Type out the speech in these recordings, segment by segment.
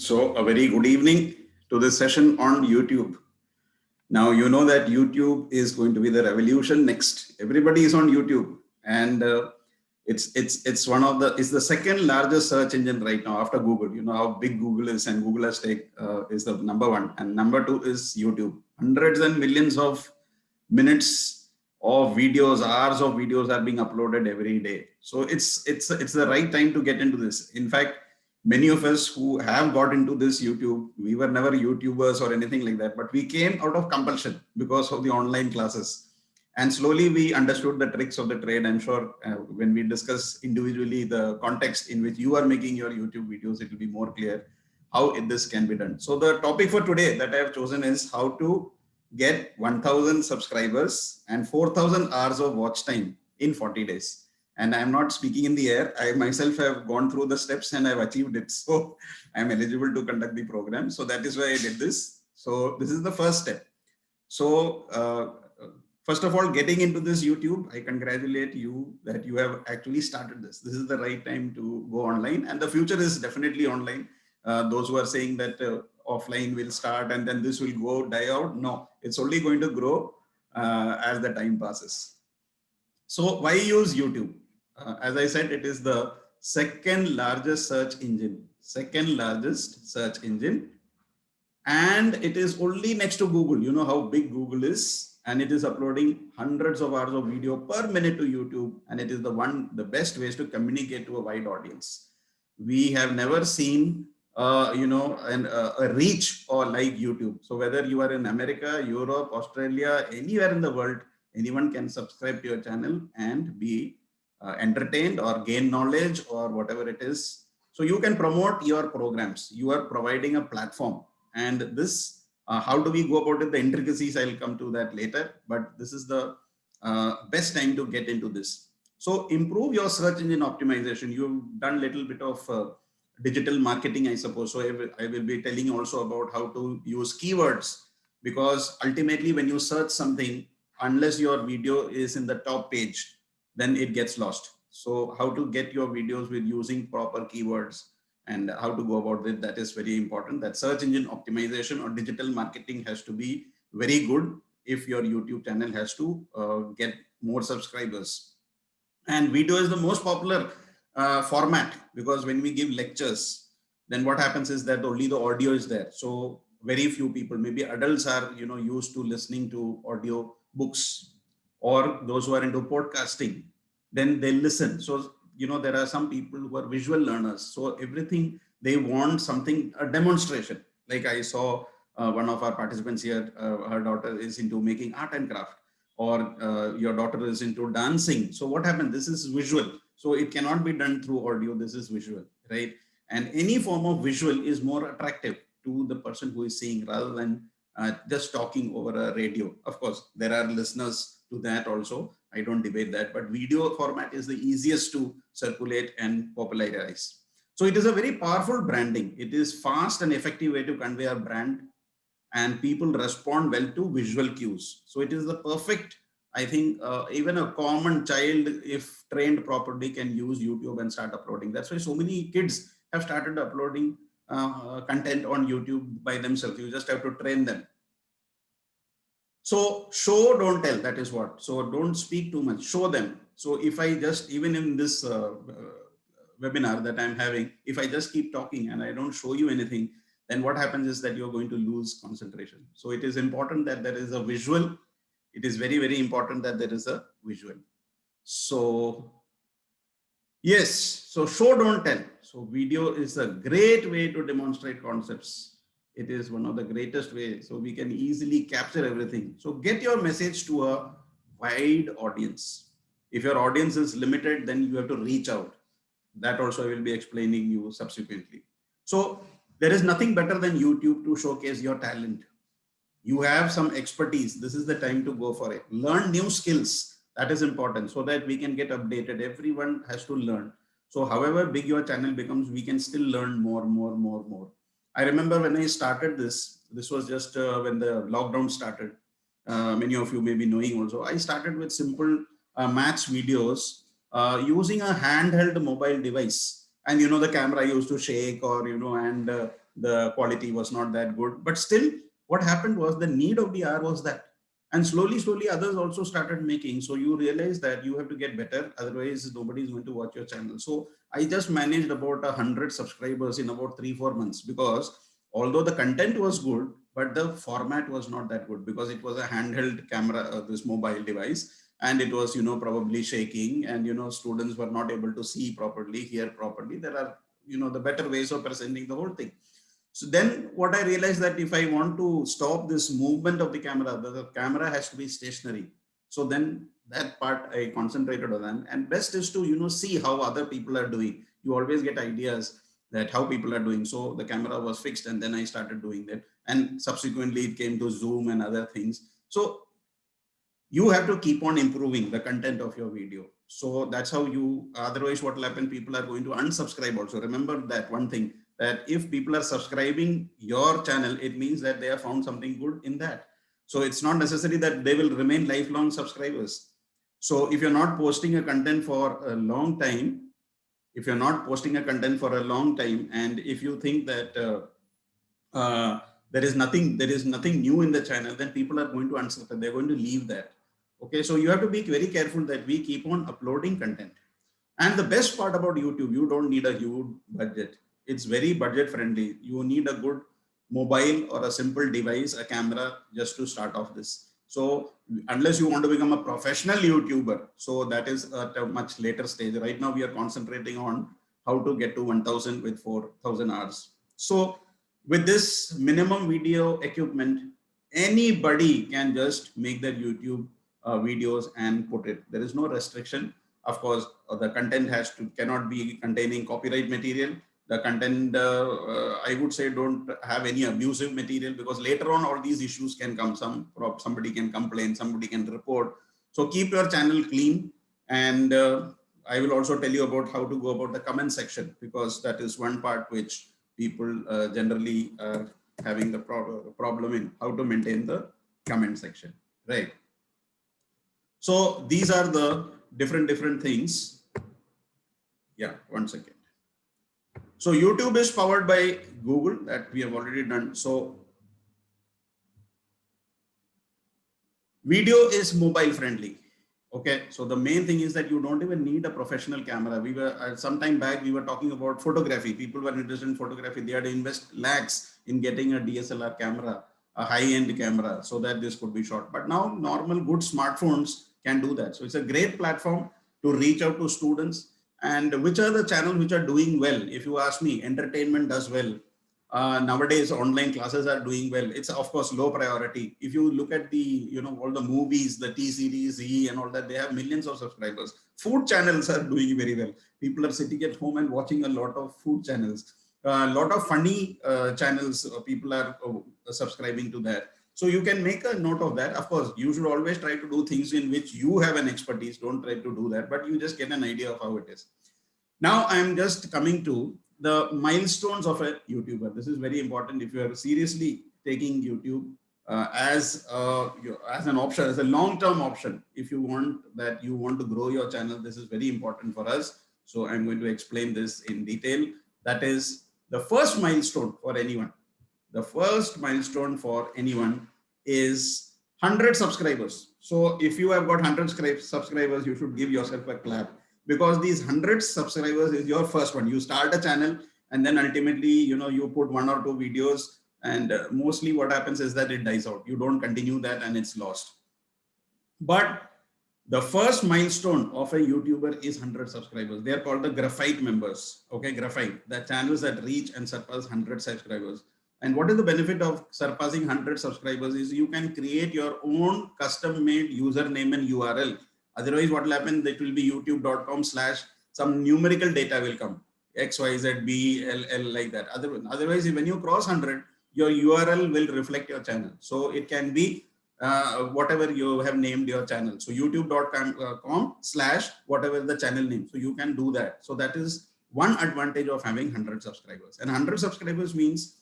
So, a very good evening to this session on YouTube. Now, you know that YouTube is going to be the revolution next. Everybody is on YouTube, and it's one of the it's the second largest search engine right now after Google. You know how big Google is, and Google has is the number one, and number two is YouTube. Hundreds and millions of minutes of videos, hours of videos are being uploaded every day. So it's the right time to get into this. In fact, many of us who have got into this YouTube, we were never YouTubers or anything like that, but we came out of compulsion because of the online classes. And slowly we understood the tricks of the trade. I'm sure when we discuss individually the context in which you are making your YouTube videos, it will be more clear how this can be done. So the topic for today that I have chosen is how to get 1000 subscribers and 4000 hours of watch time in 40 days. And I'm not speaking in the air. I myself have gone through the steps and I've achieved it. So I'm eligible to conduct the program. So that is why I did this. So this is the first step. So first of all, getting into this YouTube, I congratulate you that you have actually started this. This is the right time to go online, and the future is definitely online. Those who are saying that offline will start and then this will go die out, no, it's only going to grow as the time passes. So why use YouTube? As I said, it is the second largest search engine, and it is only next to Google. You know how big Google is, and it is uploading hundreds of hours of video per minute to YouTube, and it is the best ways to communicate to a wide audience. We have never seen a reach or like YouTube. So whether you are in America, Europe, Australia, anywhere in the world, anyone can subscribe to your channel and be entertained or gain knowledge or whatever it is. So you can promote your programs. You are providing a platform, and this how do we go about it? The intricacies, I'll come to that later, but this is the best time to get into this. So improve your search engine optimization. You've done a little bit of digital marketing, I suppose. So I will be telling you also about how to use keywords, because ultimately when you search something, unless your video is in the top page, then it gets lost. So how to get your videos with using proper keywords and how to go about it, that is very important. That search engine optimization or digital marketing has to be very good if your YouTube channel has to get more subscribers. And video is the most popular format, because when we give lectures, then what happens is that only the audio is there. So very few people, maybe adults, are used to listening to audio books, or those who are into podcasting, then they listen. So there are some people who are visual learners, so everything they want something, a demonstration. Like I saw one of our participants here, her daughter is into making art and craft, or your daughter is into dancing. So what happened, this is visual, so it cannot be done through audio. This is visual, right? And any form of visual is more attractive to the person who is seeing, rather than just talking over a radio. Of course, there are listeners to that also, I don't debate that, but video format is the easiest to circulate and popularize. So it is a very powerful branding. It is fast and effective way to convey our brand, and people respond well to visual cues. So it is the perfect, I think, even a common child, if trained properly, can use YouTube and start uploading. That's why so many kids have started uploading content on YouTube by themselves. You just have to train them. So show, don't tell, that is what. So don't speak too much, show them. So if I just, even in this webinar that I'm having, if I just keep talking and I don't show you anything, then what happens is that you're going to lose concentration. So it is important that there is a visual. It is very, very important that there is a visual. So yes, so show, don't tell. So video is a great way to demonstrate concepts. It is one of the greatest ways. So we can easily capture everything. So get your message to a wide audience. If your audience is limited, then you have to reach out. That also I will be explaining you subsequently. So there is nothing better than YouTube to showcase your talent. You have some expertise. This is the time to go for it. Learn new skills. That is important, so that we can get updated. Everyone has to learn. So however big your channel becomes, we can still learn more. I remember when I started this was just when the lockdown started. Many of you may be knowing also. I started with simple match videos using a handheld mobile device. And the camera used to shake, or and the quality was not that good. But still, what happened was the need of the hour was that. And slowly, others also started making. So you realize that you have to get better. Otherwise, nobody is going to watch your channel. So I just managed about 100 subscribers in about 3-4 months, because although the content was good, but the format was not that good, because it was a handheld camera, this mobile device, and it was, probably shaking, and, students were not able to see properly, hear properly. There are, the better ways of presenting the whole thing. So then what I realized, that if I want to stop this movement of the camera has to be stationary. So then that part I concentrated on that. And best is to, see how other people are doing. You always get ideas that how people are doing. So the camera was fixed, and then I started doing that. And subsequently it came to Zoom and other things. So you have to keep on improving the content of your video. So that's how otherwise what will happen, people are going to unsubscribe also. Remember that one thing, that if people are subscribing your channel, it means that they have found something good in that. So it's not necessary that they will remain lifelong subscribers. So if you're not posting a content for a long time, and if you think that there is nothing new in the channel, then people are going to unsubscribe. They're going to leave that. Okay, so you have to be very careful that we keep on uploading content. And the best part about YouTube, you don't need a huge budget. It's very budget friendly. You need a good mobile or a simple device, a camera, just to start off this. So unless you want to become a professional YouTuber, so that is at a much later stage. Right now we are concentrating on how to get to 1000 with 4000 hours. So with this minimum video equipment, anybody can just make their YouTube videos and put it. There is no restriction. Of course, the content cannot be containing copyright material. The content, I would say, don't have any abusive material, because later on all these issues can come. Somebody can complain, somebody can report. So keep your channel clean. And I will also tell you about how to go about the comment section, because that is one part which people generally are having the problem in, how to maintain the comment section, right? So these are the different things. Yeah, one second. So YouTube is powered by Google, that we have already done. So video is mobile friendly. Okay, so the main thing is that you don't even need a professional camera. We were some time back, we were talking about photography. People were interested in photography. They had to invest lakhs in getting a DSLR camera, a high-end camera, so that this could be shot. But now normal good smartphones can do that. So it's a great platform to reach out to students. And which are the channels which are doing well? If you ask me, entertainment does well. Nowadays online classes are doing well. It's of course low priority. If you look at the all the movies, the T series, E and all that, they have millions of subscribers. Food channels are doing very well. People are sitting at home and watching a lot of food channels. A lot of funny channels, people are subscribing to that. So you can make a note of that. Of course, you should always try to do things in which you have an expertise. Don't try to do that, but you just get an idea of how it is. Now I'm just coming to the milestones of a YouTuber. This is very important. If you are seriously taking YouTube as an option, as a long-term option, if you want to grow your channel, this is very important for us. So I'm going to explain this in detail. That is the first milestone for anyone. The first milestone for anyone is 100 subscribers. So if you have got 100 subscribers, you should give yourself a clap, because these 100 subscribers is your first one. You start a channel, and then ultimately, you put 1 or 2 videos, and mostly what happens is that it dies out. You don't continue that and it's lost. But the first milestone of a YouTuber is 100 subscribers. They are called the Graphite members. Okay, Graphite, the channels that reach and surpass 100 subscribers. And what is the benefit of surpassing 100 subscribers is you can create your own custom-made username and URL. Otherwise, what will happen? It will be youtube.com/ some numerical data will come, XYZBLL, like that. Otherwise, when you cross 100, your URL will reflect your channel. So it can be whatever you have named your channel. So youtube.com/ whatever the channel name. So you can do that. So that is one advantage of having 100 subscribers. And 100 subscribers means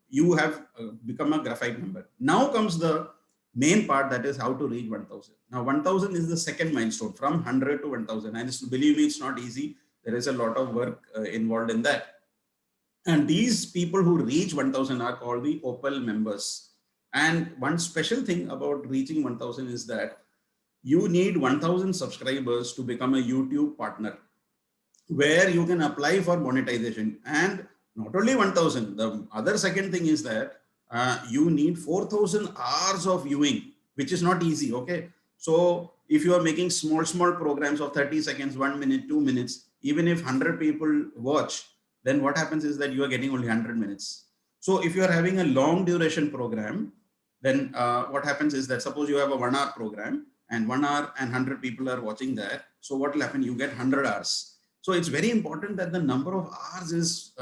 you have become a Graphite member. Now comes the main part, that is how to reach 1000. Now 1000 is the second milestone, from 100 to 1000. And believe me, it's not easy. There is a lot of work involved in that. And these people who reach 1000 are called the Opal members. And one special thing about reaching 1000 is that you need 1000 subscribers to become a YouTube partner, where you can apply for monetization. And not only 1000, the other second thing is that you need 4000 hours of viewing, which is not easy. Okay. So if you are making small programs of 30 seconds, 1 minute, 2 minutes, even if 100 people watch, then what happens is that you are getting only 100 minutes. So if you are having a long duration program, then what happens is that suppose you have a 1 hour program and 1 hour and 100 people are watching that. So what will happen? You get 100 hours. So it's very important that the number of hours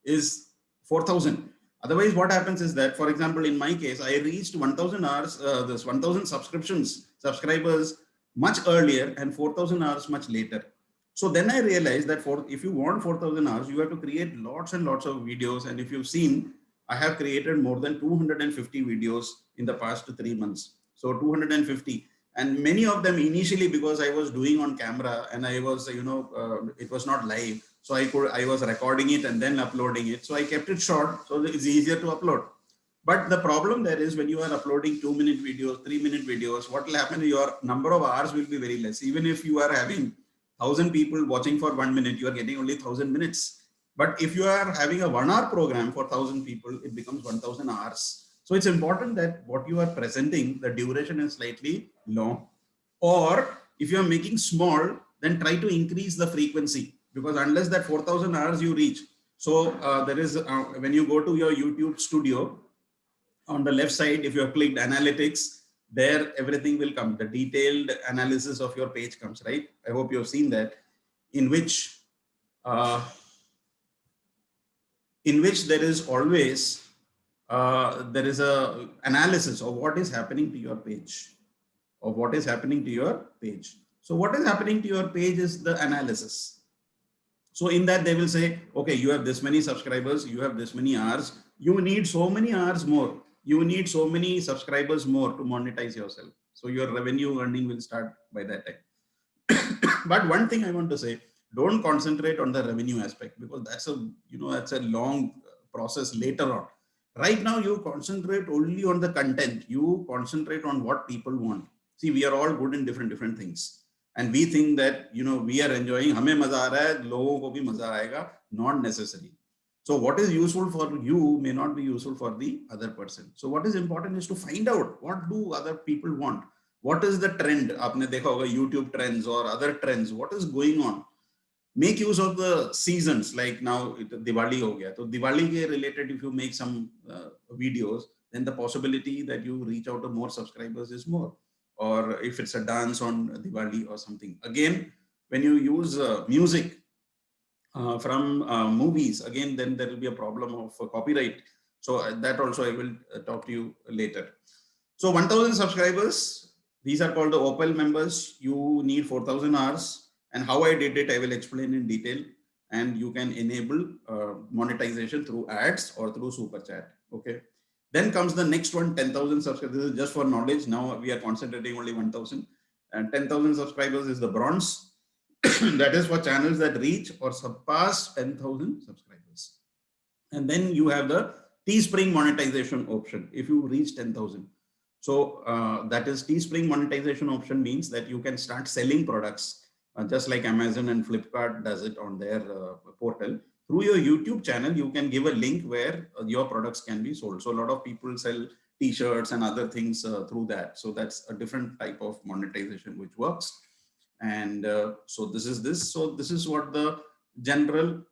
is 4000. Otherwise, what happens is that, for example, in my case, I reached 1000 hours, this 1000 subscribers much earlier and 4000 hours much later. So then I realized that if you want 4000 hours, you have to create lots and lots of videos. And if you've seen, I have created more than 250 videos in the past 3 months. So 250. And many of them initially, because I was doing on camera and I was, it was not live. So I was recording it and then uploading it. So I kept it short, so it's easier to upload. But the problem there is when you are uploading 2-minute videos, 3-minute videos, what will happen? Your number of hours will be very less. Even if you are having 1000 people watching for 1 minute, you are getting only 1000 minutes. But if you are having a 1 hour program for 1000 people, it becomes 1000 hours. So it's important that what you are presenting, the duration is slightly long. Or if you are making small, then try to increase the frequency, because unless that 4000 hours you reach. So there is, when you go to your YouTube studio, on the left side, if you have clicked analytics, there everything will come. The detailed analysis of your page comes, right? I hope you have seen that, in which there is always there is a analysis of what is happening to your page, So what is happening to your page is the analysis. So in that they will say, okay, you have this many subscribers, you have this many hours, you need so many hours more, you need so many subscribers more to monetize yourself. So your revenue earning will start by that time. But one thing I want to say, don't concentrate on the revenue aspect, because that's a long process later on. Right now, you concentrate only on the content. You concentrate on what people want. See, we are all good in different things. And we think that, we are enjoying, हमें मजा आ रहा है, लोगों को भी मजा आएगा, not necessary. So what is useful for you may not be useful for the other person. So what is important is to find out what do other people want. What is the trend? आपने देखा होगा YouTube trends or other trends. What is going on? Make use of the seasons. Like now, Diwali ho gaya. So Diwali ke related, if you make some videos, then the possibility that you reach out to more subscribers is more. Or if it's a dance on Diwali or something. Again, when you use music from movies, again, then there will be a problem of copyright. So that also I will talk to you later. So 1000 subscribers, these are called the Opal members. You need 4000 hours. And how I did it, I will explain in detail. And you can enable monetization through ads or through super chat. Okay. Then comes the next one, 10,000 subscribers. This is just for knowledge. Now we are concentrating only 1000. And 10,000 subscribers is the bronze. That is for channels that reach or surpass 10,000 subscribers. And then you have the Teespring monetization option if you reach 10,000. So that is Teespring monetization option means that you can start selling products just like Amazon and Flipkart does it on their portal. Through your YouTube channel, you can give a link where your products can be sold. So a lot of people sell t-shirts and other things through that. So that's a different type of monetization which works. And so this is this. So this is what the general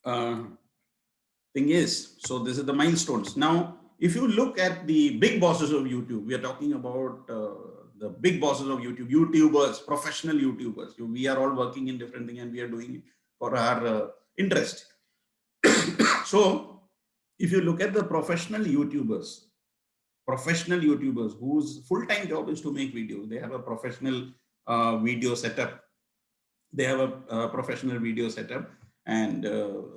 thing is. So this is the milestones. Now, if you look at the big bosses of YouTube, we are talking about the big bosses of YouTube, YouTubers, professional YouTubers. We are all working in different things and we are doing it for our interest. So if you look at the professional YouTubers whose full-time job is to make videos, they have a professional video setup. They have a professional video setup. And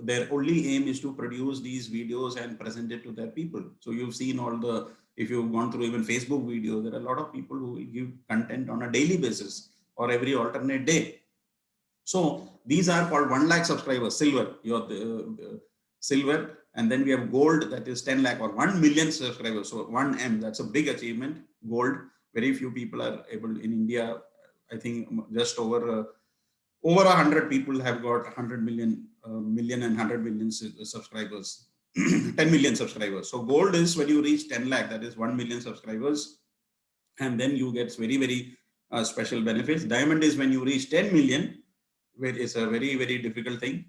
their only aim is to produce these videos and present it to their people. So you've seen all the, if you've gone through even Facebook videos, there are a lot of people who will give content on a daily basis or every alternate day. So these are called 1 lakh subscribers, silver, your silver. And then we have gold, that is 10 lakh or 1 million subscribers. So 1M, that's a big achievement. Gold, very few people are able in India. I think just over 100 people have got 100 million, million and 100 million subscribers, 10 million subscribers. So gold is when you reach 10 lakh, that is 1 million subscribers. And then you get very, very special benefits. Diamond is when you reach 10 million, where it's a very, very difficult thing.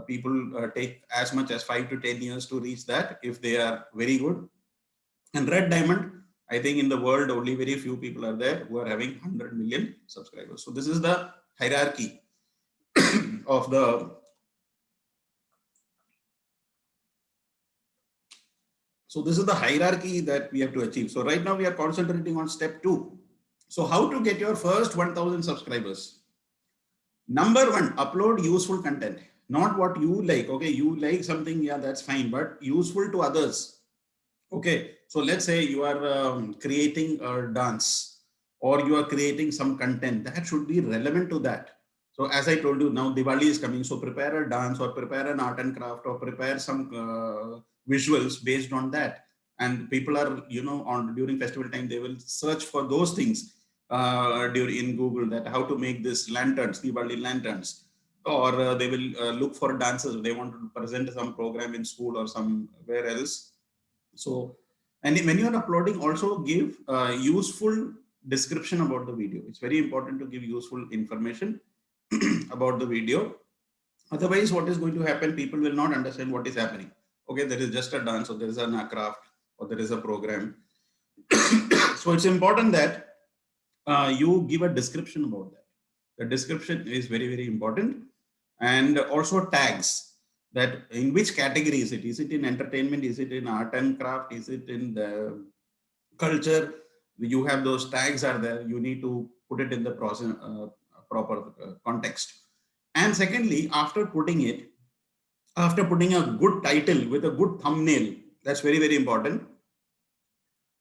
People take as much as 5 to 10 years to reach that if they are very good. And red diamond, I think in the world, only very few people are there who are having 100 million subscribers. So this is the hierarchy of the. So this is the hierarchy that we have to achieve. So right now we are concentrating on step 2. So how to get your first 1000 subscribers? Number 1, upload useful content, not what you like. Okay, you like something, yeah, that's fine, but useful to others. Okay, so let's say you are creating a dance or you are creating some content that should be relevant to that. So as I told you, now Diwali is coming, so prepare a dance or prepare an art and craft or prepare some visuals based on that. And people are, during festival time, they will search for those things during in Google, that how to make this lanterns, Diwali lanterns, or they will look for dancers. They want to present some program in school or somewhere else. So, and when you are uploading, also give useful description about the video. It's very important to give useful information about the video. Otherwise, what is going to happen? People will not understand what is happening. Okay, there is just a dance, or there is a craft, or there is a program. So it's important that you give a description about that. The description is very, very important. And also tags, that in which category is it? Is it in entertainment? Is it in art and craft? Is it in the culture? You have those tags are there. You need to put it in the process, proper context. And secondly, after putting a good title with a good thumbnail, that's very, very important,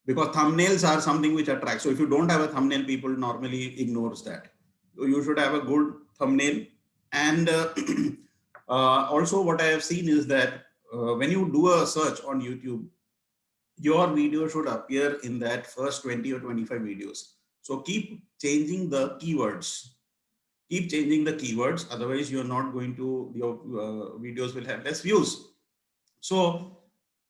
because thumbnails are something which attracts. So if you don't have a thumbnail, people normally ignores that. So you should have a good thumbnail. And also what I have seen is that when you do a search on YouTube, your video should appear in that first 20 or 25 videos. So keep changing the keywords. Keep changing the keywords. Otherwise, you're not going to, your videos will have less views. So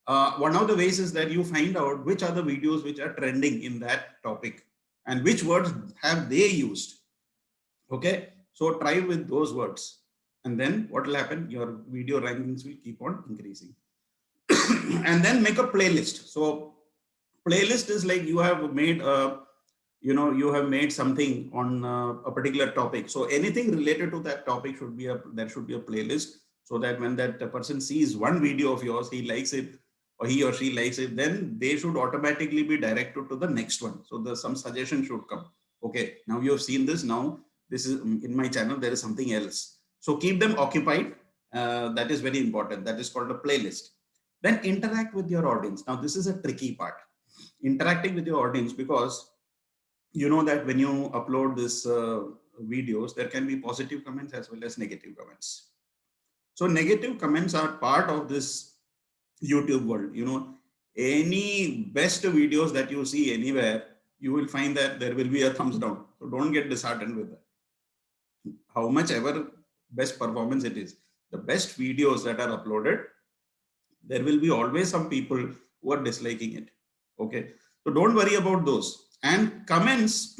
one of the ways is that you find out which are the videos which are trending in that topic and which words have they used. Okay, so try with those words, and then what will happen? Your video rankings will keep on increasing. And then make a playlist. So playlist is like you have made a, you have made something on a particular topic. So anything related to that topic should be there should be a playlist, so that when that person sees one video of yours, he likes it, or he or she likes it, then they should automatically be directed to the next one. So there's some suggestion should come. Okay, now you have seen this. Now this is in my channel, there is something else. So keep them occupied. That is very important. That is called a playlist. Then interact with your audience. Now this is a tricky part, interacting with your audience, because you know that when you upload this videos, there can be positive comments as well as negative comments. So negative comments are part of this YouTube world. Any best videos that you see anywhere, you will find that there will be a thumbs down. So don't get disheartened with that. How much ever best performance it is, the best videos that are uploaded, there will be always some people who are disliking it. Okay, so don't worry about those. And comments,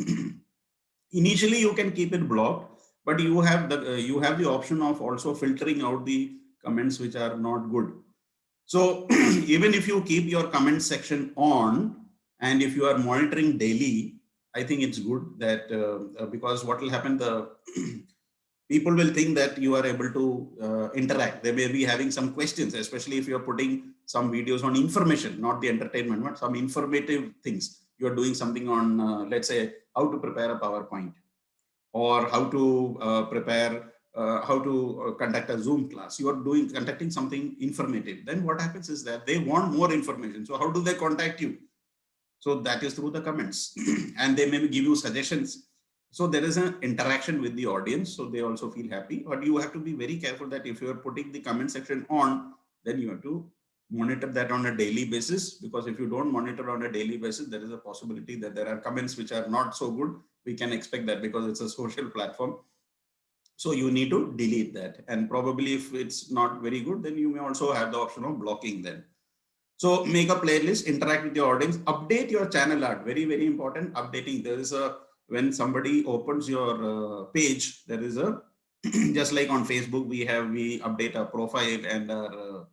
initially you can keep it blocked, but you have the option of also filtering out the comments which are not good. So even if you keep your comment section on, and if you are monitoring daily, I think it's good that because what will happen, the people will think that you are able to interact. They may be having some questions, especially if you're putting some videos on information, not the entertainment, but some informative things. You're doing something on, let's say, how to prepare a PowerPoint, or how to prepare, how to conduct a Zoom class. You are conducting something informative. Then what happens is that they want more information. So how do they contact you? So that is through the comments. And they maybe give you suggestions. So there is an interaction with the audience, so they also feel happy. But you have to be very careful that if you are putting the comment section on, then you have to monitor that on a daily basis, because if you don't monitor on a daily basis, there is a possibility that there are comments which are not so good. We can expect that because it's a social platform. So you need to delete that. And probably if it's not very good, then you may also have the option of blocking them. So make a playlist, interact with your audience, update your channel art. Very, very important. Updating. There is a, when somebody opens your page, there is a, just like on Facebook, we update our profile and our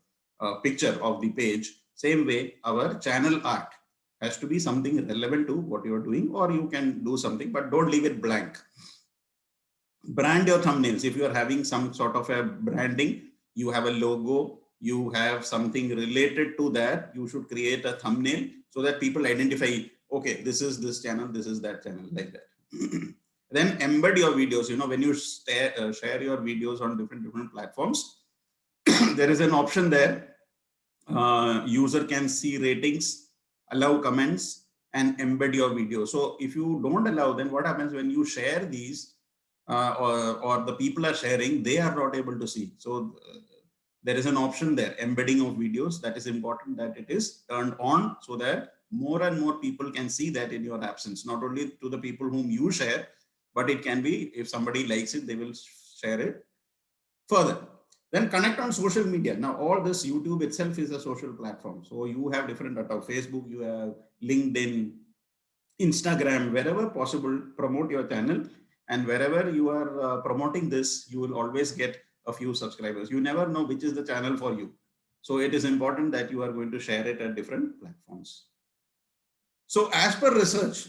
picture of the page. Same way, our channel art has to be something relevant to what you're doing, or you can do something, but don't leave it blank. Brand your thumbnails. If you are having some sort of a branding, you have a logo, you have something related to that, you should create a thumbnail so that people identify, okay, this is this channel, this is that channel, like that. Then embed your videos. You know, when you share your videos on different platforms, there is an option there. User can see ratings, allow comments, and embed your video. So if you don't allow, then what happens when you share these, or the people are sharing, they are not able to see. So there is an option there, embedding of videos. That is important that it is turned on, so that more and more people can see that in your absence. Not only to the people whom you share, but it can be, if somebody likes it, they will share it further. Then connect on social media. Now all this, YouTube itself is a social platform. So you have different Facebook, you have LinkedIn, Instagram, wherever possible, promote your channel. And wherever you are promoting this, you will always get a few subscribers. You never know which is the channel for you. So it is important that you are going to share it at different platforms. So as per research,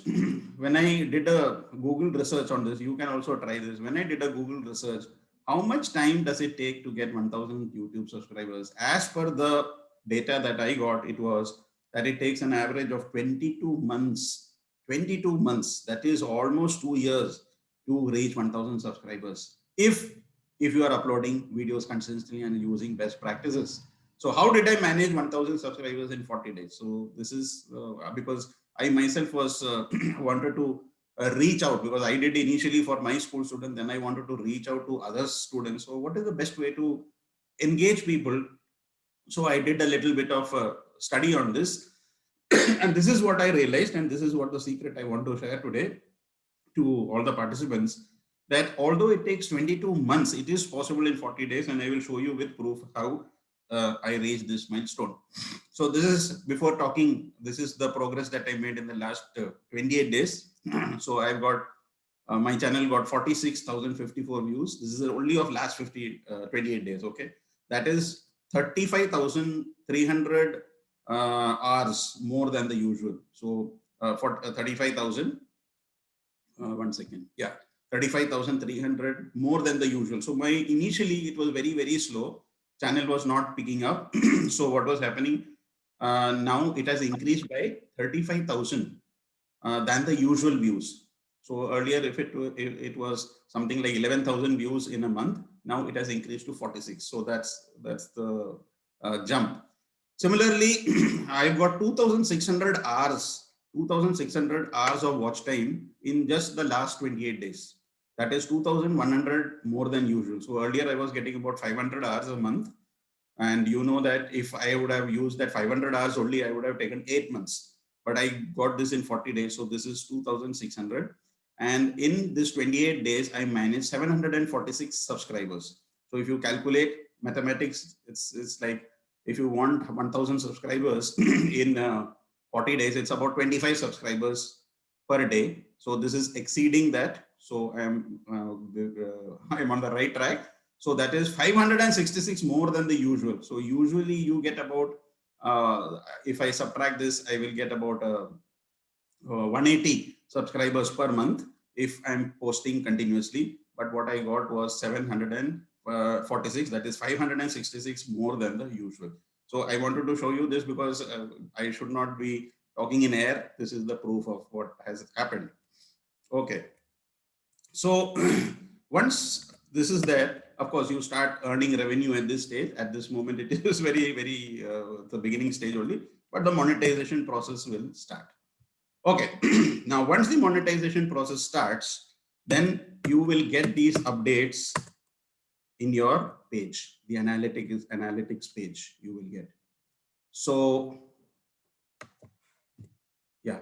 when I did a Google research on this, you can also try this. When I did a Google research, how much time does it take to get 1000 YouTube subscribers? As per the data that I got, it was that it takes an average of 22 months. 22 months, that is almost 2 years to reach 1000 subscribers. If you are uploading videos consistently and using best practices. So how did I manage 1000 subscribers in 40 days? So this is because I myself was wanted to reach out, because I did initially for my school students, then I wanted to reach out to other students. So what is the best way to engage people? So I did a little bit of study on this. And this is what I realized, and this is what the secret I want to share today to all the participants, that although it takes 22 months, it is possible in 40 days. And I will show you with proof how I reached this milestone. So this is, before talking, this is the progress that I made in the last 28 days. So I've got, my channel got 46,054 views. This is only of last 28 days. Okay. That is 35,300 hours more than the usual. So for 35,000, one second. Yeah, 35,300 more than the usual. So my initially it was very, very slow. Channel was not picking up. So what was happening? Now it has increased by 35,000 than the usual views. So earlier, if it was something like 11,000 views in a month, now it has increased to 46. So that's the jump. Similarly, I've got 2,600 hours 2,600 hours of watch time in just the last 28 days. That is 2,100 more than usual. So earlier I was getting about 500 hours a month. And you know that if I would have used that 500 hours only, I would have taken 8 months. But I got this in 40 days. So this is 2,600. And in this 28 days, I managed 746 subscribers. So if you calculate mathematics, it's like, if you want 1,000 subscribers in 40 days, it's about 25 subscribers per day. So this is exceeding that. So I'm on the right track. So that is 566 more than the usual. So usually you get about, if I subtract this, I will get about 180 subscribers per month if I'm posting continuously. But what I got was 746, that is 566 more than the usual. So I wanted to show you this because I should not be talking in air. This is the proof of what has happened. Okay. So once this is there, of course, you start earning revenue at this stage. At this moment, it is very, very the beginning stage only, but the monetization process will start. Okay. Now, once the monetization process starts, then you will get these updates in your page. The analytics page you will get. So yeah.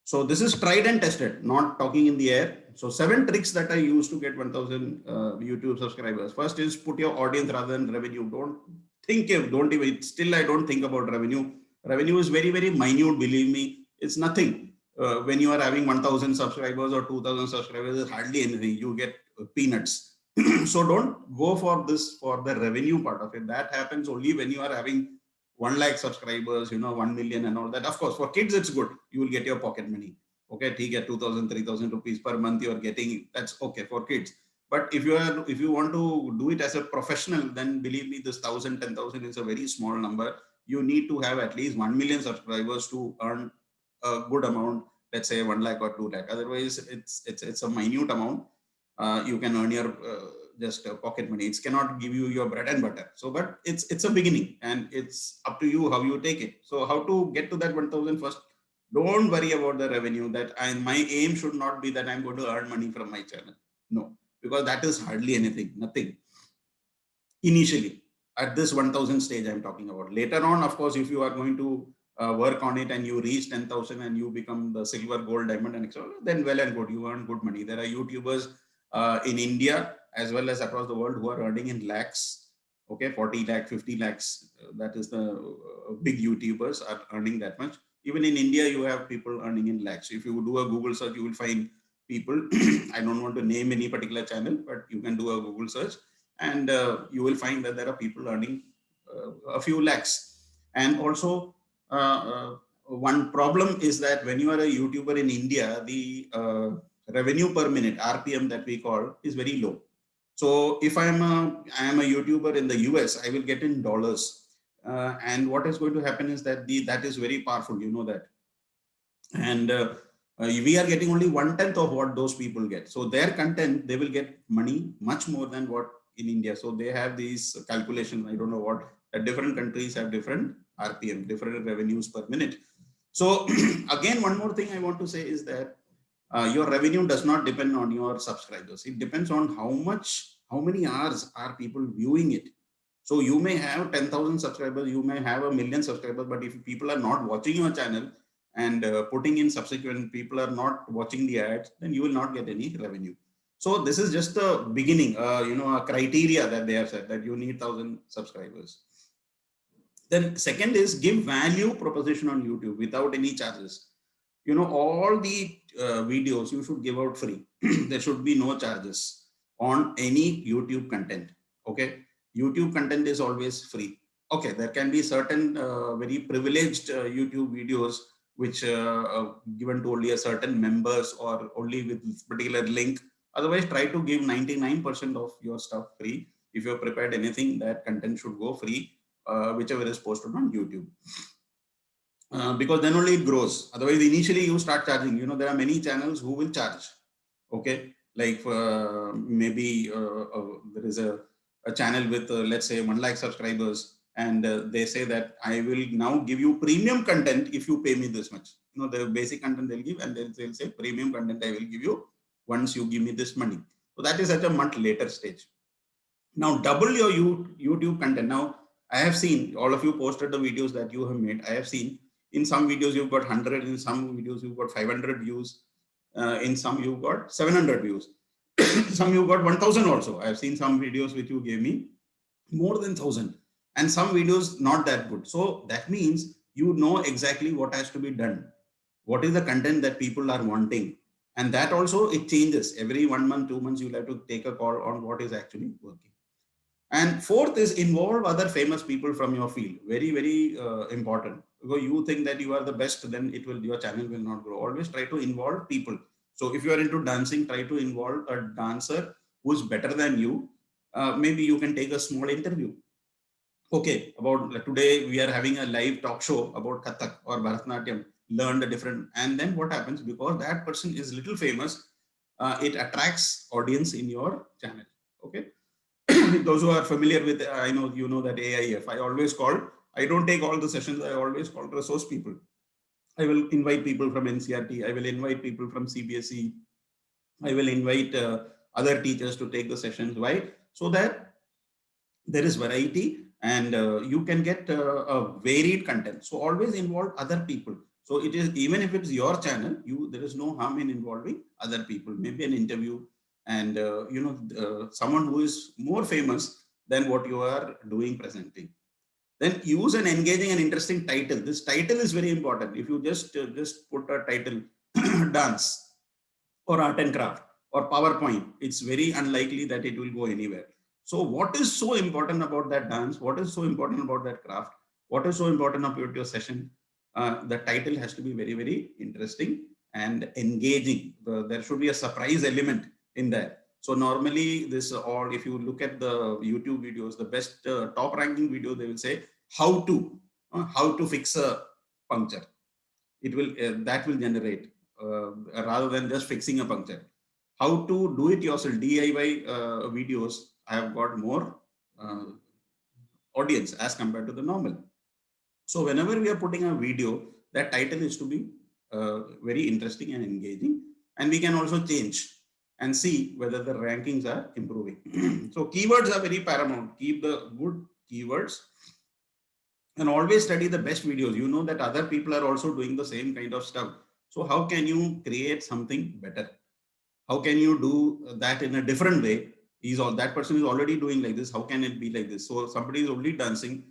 So this is tried and tested, not talking in the air. So 7 tricks that I use to get 1000 YouTube subscribers. First is put your audience rather than revenue. Don't even, still I don't think about revenue. Revenue is very, very minute, believe me. It's nothing. When you are having 1000 subscribers or 2000 subscribers, it's hardly anything. You get peanuts. So don't go for this, for the revenue part of it. That happens only when you are having 1 lakh subscribers, 1 million and all that. Of course, for kids, it's good. You will get your pocket money. Okay, take it 2,000, 3,000 rupees per month you are getting. That's okay for kids. But if you want to do it as a professional, then believe me, this 1,000, 10,000 is a very small number. You need to have at least 1 million subscribers to earn a good amount. Let's say 1 lakh or 2 lakh. Otherwise, it's a minute amount. You can earn your just pocket money. It cannot give you your bread and butter. So, but it's a beginning, and it's up to you how you take it. So, how to get to that 1,000 first? Don't worry about the revenue. My aim should not be that I'm going to earn money from my channel. No, because that is hardly anything, nothing. Initially, at this 1,000 stage, I'm talking about. Later on, of course, if you are going to work on it and you reach 10,000 and you become the silver, gold, diamond, and etc., then well and good, you earn good money. There are YouTubers in India as well as across the world who are earning in lakhs. Okay, 40 lakh, 50 lakhs. That is the big YouTubers are earning that much. Even in India, you have people earning in lakhs. If you do a Google search, you will find people. I don't want to name any particular channel, but you can do a Google search and you will find that there are people earning a few lakhs. And also, one problem is that when you are a YouTuber in India, the revenue per minute, RPM that we call, is very low. So if I am a YouTuber in the US, I will get in dollars. And what is going to happen is that that is very powerful, you know that. And we are getting only 1/10 of what those people get. So their content, they will get money much more than what in India. So they have these calculations. I don't know what, different countries have different RPM, different revenues per minute. So again, one more thing I want to say is that your revenue does not depend on your subscribers. It depends on how many hours are people viewing it. So you may have 10,000 subscribers, you may have 1,000,000 subscribers, but if people are not watching your channel and putting in subsequent, people are not watching the ads, then you will not get any revenue. So this is just the beginning, a criteria that they have said that you need 1,000 subscribers. Then second is give value proposition on YouTube without any charges. All the videos you should give out free. There should be no charges on any YouTube content. Okay, YouTube content is always free. Okay, there can be certain very privileged YouTube videos which given to only a certain members or only with particular link. Otherwise, try to give 99% of your stuff free. If you're prepared anything, that content should go free, whichever is posted on YouTube. Because then only it grows. Otherwise, initially you start charging. There are many channels who will charge. Okay, like maybe there is a channel with let's say 1 lakh subscribers, and they say that I will now give you premium content if you pay me this much. The basic content they'll give, and they'll say premium content I will give you once you give me this money. So that is at a much later stage. Now double your YouTube content. Now I have seen all of you posted the videos that you have made. I have seen in some videos you've got 100, in some videos you've got 500 views, in some you've got 700 views, some you've got 1,000 also. I have seen some videos which you gave me more than 1,000, and some videos not that good. So that means you know exactly what has to be done. What is the content that people are wanting? And that also, it changes every 1 month, 2 months. You'll have to take a call on what is actually working. And fourth is involve other famous people from your field. Very, very important. Because you think that you are the best, then your channel will not grow. Always try to involve people. So if you are into dancing, try to involve a dancer who is better than you. Maybe you can take a small interview. Okay, about today we are having a live talk show about Kathak or Bharatanatyam. Learn the different, and then what happens, because that person is little famous, it attracts audience in your channel. Okay. Those who are familiar with, I know you know that AIF, I always call, I don't take all the sessions, I always call resource people. I will invite people from NCRT. I will invite people from CBSE. I will invite other teachers to take the sessions. Why? So that there is variety and you can get a varied content. So always involve other people. So it is, even if it's your channel, there is no harm in involving other people, maybe an interview and someone who is more famous than what you are doing presenting. Then use an engaging and interesting title. This title is very important. If you just put a title dance or art and craft or PowerPoint, it's very unlikely that it will go anywhere. So what is so important about that dance? What is so important about that craft? What is so important about your session? The title has to be very, very interesting and engaging. There should be a surprise element in that. So normally this, or if you look at the YouTube videos, the best top ranking video, they will say how to fix a puncture. It will, that will generate rather than just fixing a puncture. How to do it yourself, DIY videos, I have got more uh, audience as compared to the normal. So whenever we are putting a video, that title is to be very interesting and engaging, and we can also change and see whether the rankings are improving. So keywords are very paramount. Keep the good keywords and always study the best videos. You know that other people are also doing the same kind of stuff. So how can you create something better? How can you do that in a different way? That person is already doing like this. How can it be like this? So somebody is only dancing.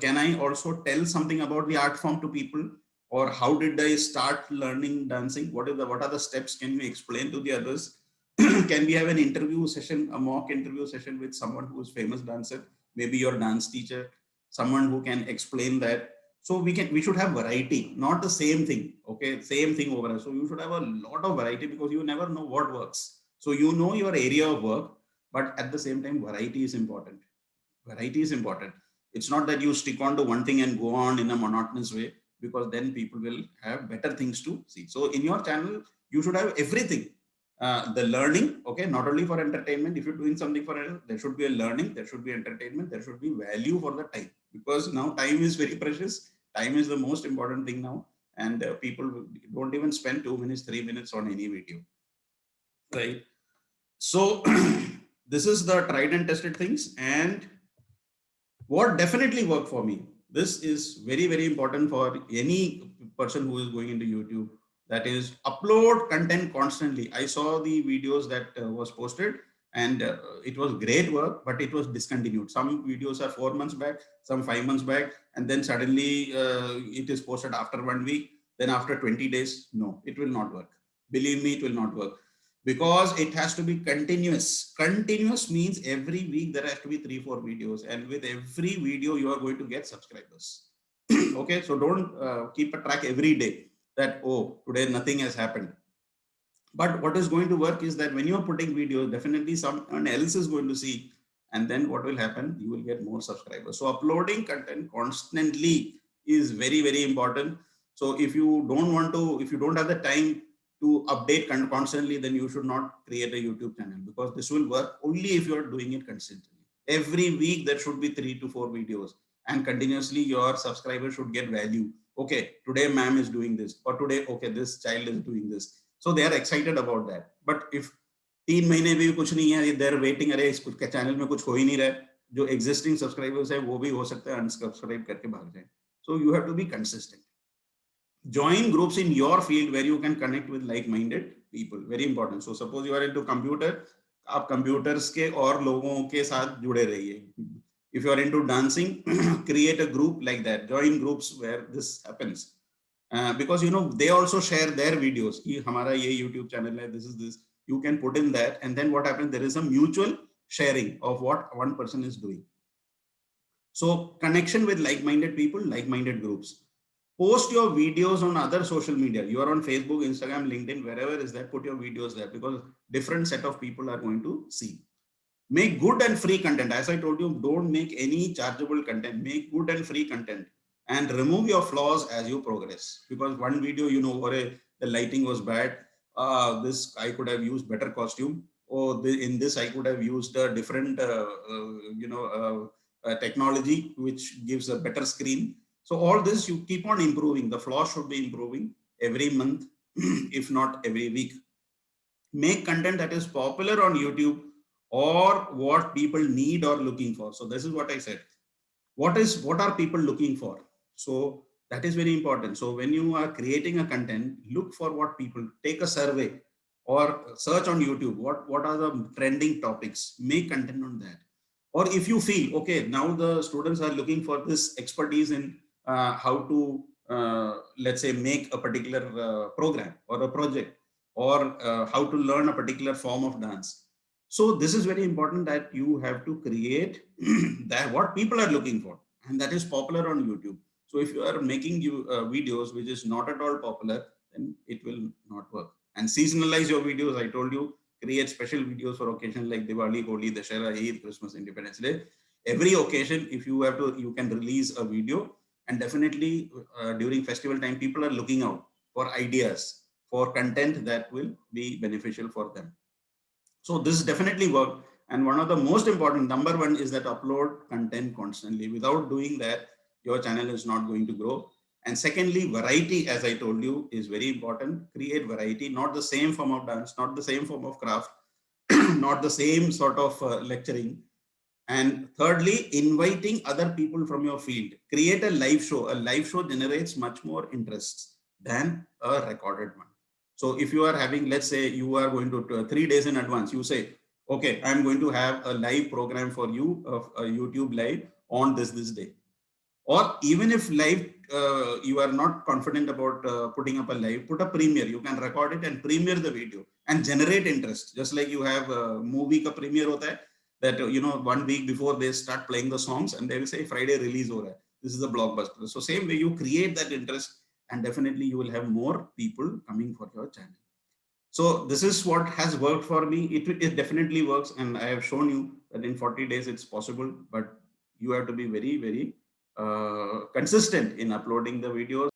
Can I also tell something about the art form to people? Or how did I start learning dancing? What are the steps? Can you explain to the others? Can we have an interview session, a mock interview session with someone who is famous dancer, maybe your dance teacher, someone who can explain that? So we should have variety, not the same thing. Okay, same thing over. So you should have a lot of variety because you never know what works. So you know your area of work, but at the same time, variety is important. Variety is important. It's not that you stick on to one thing and go on in a monotonous way, because then people will have better things to see. So in your channel, you should have everything. The learning, okay, not only for entertainment. If you're doing something for it, there should be a learning, there should be entertainment, there should be value for the time, because now time is very precious. Time is the most important thing now, and people don't even spend 2 minutes, 3 minutes on any video, right? So this is the tried and tested things, and what definitely worked for me. This is very, very important for any person who is going into YouTube. That is, upload content constantly. I saw the videos that was posted, and it was great work, but it was discontinued. Some videos are 4 months back, some 5 months back, and then suddenly it is posted after 1 week. Then after 20 days, no, it will not work. Believe me, it will not work, because it has to be continuous. Continuous means every week there has to be 3-4 videos, and with every video you are going to get subscribers. Okay, so don't keep a track every day that, oh, today nothing has happened. But what is going to work is that when you are putting videos, definitely someone else is going to see, and then what will happen? You will get more subscribers. So uploading content constantly is very, very important. So if you don't want to, if you don't have the time to update constantly, then you should not create a YouTube channel, because this will work only if you are doing it consistently. Every week there should be 3 to 4 videos, and continuously your subscribers should get value. Okay, today ma'am is doing this, or today, okay, this child is doing this. So they are excited about that. But if 3 महीने भी कुछ नहीं है, they're waiting, अरे इस channel में कुछ हो ही नहीं रहा है, जो existing subscribers है वो भी हो सकता है unsubscribe करके भाग जाए. So you have to be consistent. Join groups in your field where you can connect with like-minded people. Very important. So suppose you are into computer, आप computers के और लोगों के साथ जुड़े रहिए. If you are into dancing, create a group like that. Join groups where this happens. Because you know they also share their videos. कि हमारा ये YouTube channel है, this is this. You can put in that, and then what happens? There is a mutual sharing of what one person is doing. So connection with like-minded people, like-minded groups. Post your videos on other social media. You are on Facebook, Instagram, LinkedIn, wherever is that, put your videos there, because different set of people are going to see. Make good and free content. As I told you, don't make any chargeable content. Make good and free content, and remove your flaws as you progress. Because one video, you know, the lighting was bad. This I could have used better costume. Or in this I could have used a different, technology which gives a better screen. So all this you keep on improving. The flow should be improving every month, if not every week. Make content that is popular on YouTube or what people need or looking for. So this is what I said. What are people looking for? So that is very important. So when you are creating a content, look for what people, take a survey or search on YouTube. What are the trending topics? Make content on that. Or if you feel, okay, now the students are looking for this expertise in how to, let's say, make a particular program or a project, or how to learn a particular form of dance. So this is very important, that you have to create that what people are looking for, and that is popular on YouTube. So if you are making videos which is not at all popular, then it will not work. And seasonalize your videos. I told you, create special videos for occasions like Diwali, Holi, Dashera, Eid, Christmas, Independence Day. Every occasion, if you have to, you can release a video. And definitely during festival time, people are looking out for ideas, for content that will be beneficial for them. So this definitely worked. And one of the most important, number one, is that upload content constantly. Without doing that, your channel is not going to grow. And secondly, variety, as I told you, is very important. Create variety, not the same form of dance, not the same form of craft, not the same sort of lecturing. And thirdly, inviting other people from your field. Create a live show. A live show generates much more interest than a recorded one. So if you are having, let's say you are going to 3 days in advance, you say, okay, I'm going to have a live program for you of a YouTube live on this day. Or even if live, you are not confident about putting up a live, put a premiere. You can record it and premiere the video and generate interest. Just like you have a movie ka premiere hota hai, that, 1 week before they start playing the songs and they will say Friday release ho raha hai. This is a blockbuster. So same way you create that interest, and definitely you will have more people coming for your channel. So this is what has worked for me. It definitely works, and I have shown you that in 40 days it's possible, but you have to be very, very consistent in uploading the videos.